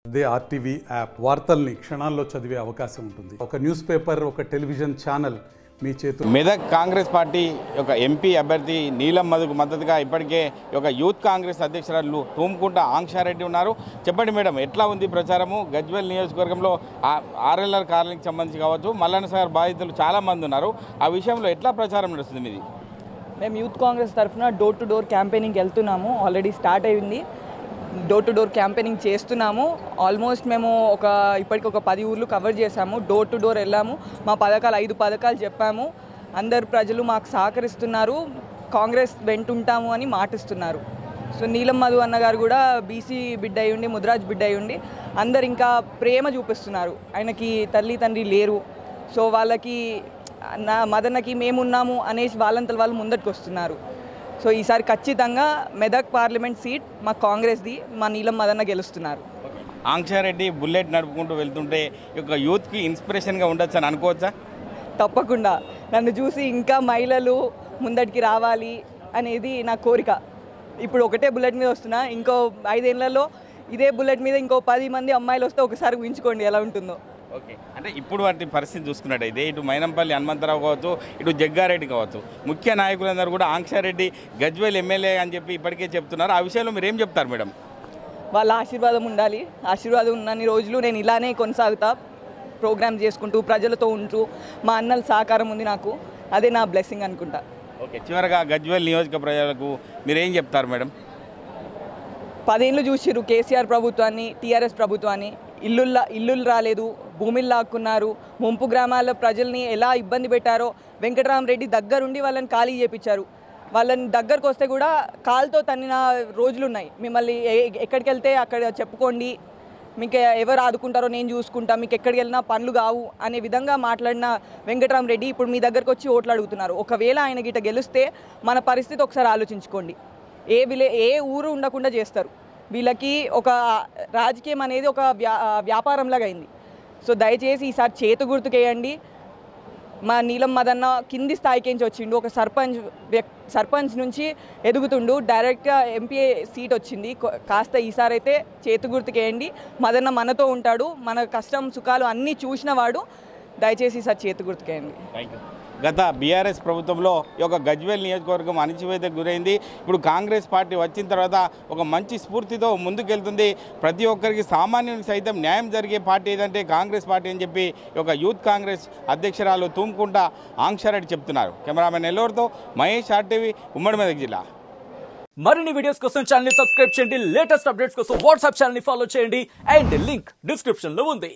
అదే RTV app వార్తల్ని క్షణాల్లో చదివే అవకాశం ఉంటుంది. ఒక న్యూస్ పేపర్, ఒక టెలివిజన్ ఛానల్ మీ చేతుల్లో. మెదక్ కాంగ్రెస్ పార్టీ యొక్క ఎంపీ అభ్యర్థి నీలం మధుకు మద్దతుగా ఇప్పటికే ఒక యూత్ కాంగ్రెస్ అధ్యక్షురాలు తూముకుంట ఆంక్షారెడ్డి ఉన్నారు. చెప్పండి మేడం, ఎట్లా ఉంది ప్రచారము? గజ్వేల్ నియోజకవర్గంలో ఆర్ఎల్ఆర్ కాలనీకి సంబంధించి కావచ్చు, మల్లన్న సాగర్ బాధితులు చాలామంది ఉన్నారు. ఆ విషయంలో ఎట్లా ప్రచారం నడుస్తుంది మీది? మేము యూత్ కాంగ్రెస్ తరఫున డోర్ టు డోర్ క్యాంపెయినింగ్కి వెళ్తున్నాము. ఆల్రెడీ స్టార్ట్ అయింది. డోర్ టు డోర్ క్యాంపెయినింగ్ చేస్తున్నాము. ఆల్మోస్ట్ మేము ఇప్పటికి ఒక 10 ఊర్లు కవర్ చేశాము. డోర్ టు డోర్ వెళ్ళాము. మా 5 పథకాలు చెప్పాము. అందరు ప్రజలు మాకు సహకరిస్తున్నారు. కాంగ్రెస్ వెంటుంటాము అని మాటిస్తున్నారు. సో నీలం మధు అన్నగారు కూడా బీసీ బిడ్డ అయ్యుండి, ముద్రాజ్ బిడ్డ అయ్యుండి అందరు ఇంకా ప్రేమ చూపిస్తున్నారు. ఆయనకి తల్లి తండ్రి లేరు. సో వాళ్ళకి మదన్నకి మేమున్నాము అనేసి వాళ్ళంతలో వాళ్ళు ముందటికి వస్తున్నారు. సో ఈసారి ఖచ్చితంగా మెదక్ పార్లమెంట్ సీట్ మా కాంగ్రెస్ది, మా నీలం మదన్న గెలుస్తున్నారు. ఆంక్షారెడ్డి బుల్లెట్ నడుపుకుంటూ వెళ్తుంటే ఒక యూత్కి ఇన్స్పిరేషన్గా ఉండొచ్చు అని అనుకోవచ్చా? తప్పకుండా నన్ను చూసి ఇంకా మహిళలు ముందటికి రావాలి అనేది నా కోరిక. ఇప్పుడు ఒకటే బుల్లెట్ మీద వస్తున్నా, ఇంకో 5 ఏళ్లలో ఇదే బుల్లెట్ మీద ఇంకో 10 మంది అమ్మాయిలు వస్తే ఒకసారి ఊహించుకోండి ఎలా ఉంటుందో. ఓకే, అంటే ఇప్పుడు వాటి పరిస్థితి చూసుకున్నట్టయితే ఇటు మైనంపల్లి హనుమంతరావు కావచ్చు, ఇటు జగ్గారెడ్డి కావచ్చు, ముఖ్య నాయకులందరూ కూడా ఆంక్షారెడ్డి గజ్వేల్ ఎమ్మెల్యే అని చెప్పి ఇప్పటికే చెప్తున్నారు. ఆ విషయంలో మీరు ఏం చెప్తారు మేడం? వాళ్ళ ఆశీర్వాదం ఉండాలి. ఆశీర్వాదం ఉన్నన్ని రోజులు నేను ఇలానే కొనసాగుతా, ప్రోగ్రామ్ చేసుకుంటూ ప్రజలతో ఉంటూ. మా అన్నల సహకారం ఉంది నాకు, అదే నా బ్లెస్సింగ్ అనుకుంటా. ఓకే, చివరగా గజ్వేల్ నియోజక ప్రజలకు మీరేం చెప్తారు మేడం? 10 ఏళ్ళు చూసిర్రు కేసీఆర్ ప్రభుత్వాన్ని, టీఆర్ఎస్ ప్రభుత్వాన్ని. ఇల్లులు రాలేదు, భూమిలు లాక్కున్నారు, ముంపు గ్రామాల ప్రజల్ని ఎలా ఇబ్బంది పెట్టారో. వెంకటరామరెడ్డి దగ్గరుండి వాళ్ళని ఖాళీ చేయించారు. వాళ్ళని దగ్గరకు వస్తే కూడా కాలుతో తన్నిన రోజులు ఉన్నాయి. మిమ్మల్ని ఎక్కడికి వెళ్తే అక్కడ చెప్పుకోండి, మీకు ఎవరు ఆదుకుంటారో నేను చూసుకుంటా, మీకు ఎక్కడికి వెళ్ళినా పనులు కావు అనే విధంగా మాట్లాడిన వెంకటరామరెడ్డి ఇప్పుడు మీ దగ్గరకు వచ్చి ఓట్లు అడుగుతున్నారు. ఒకవేళ ఆయన గిట్ట గెలిస్తే మన పరిస్థితి ఒకసారి ఆలోచించుకోండి. ఏ ఊరు ఉండకుండా చేస్తారు. వీళ్ళకి ఒక రాజకీయం అనేది ఒక వ్యాపారంలాగా అయింది. సో దయచేసి ఈసారి చేతు గుర్తుకేయండి. మా నీలం మదన్న కింది స్థాయికి నుంచి వచ్చిండు, ఒక సర్పంచ్ నుంచి ఎదుగుతుండు, డైరెక్ట్గా ఎంపీ సీట్ వచ్చింది. కాస్త ఈసారి అయితే చేతు గుర్తుకేయండి. మదన్న మనతో ఉంటాడు, మన కష్టం సుఖాలు అన్నీ చూసిన వాడు. దయచేసి ఈసారి చేతు గుర్తుకేయండి. Thank you. గత బీఆర్ఎస్ ప్రభుత్వంలో ఈ యొక్క గజ్వేల్ నియోజకవర్గం అణిచివేతకు గురైంది. ఇప్పుడు కాంగ్రెస్ పార్టీ వచ్చిన తర్వాత ఒక మంచి స్ఫూర్తితో ముందుకెళ్తుంది. ప్రతి ఒక్కరికి సామాన్యుని సైతం న్యాయం జరిగే పార్టీ ఏదంటే కాంగ్రెస్ పార్టీ అని చెప్పి ఈ యొక్క యూత్ కాంగ్రెస్ అధ్యక్షురాలు తూముకుంట ఆంక్షారెడ్డి చెప్తున్నారు. కెమెరామెన్ నెల్లూరుతో మహేష్, ఆర్టీవీ, ఉమ్మడి మెదక్ జిల్లా. మరిన్ని వీడియోస్ కోసం ఛానల్ ని సబ్స్క్రైబ్ చేయండి. లేటెస్ట్ అప్డేట్స్ కోసం వాట్సాప్ ఛానల్ ని ఫాలో చేయండి. అండ్ లింక్ డిస్క్రిప్షన్ లో ఉంది.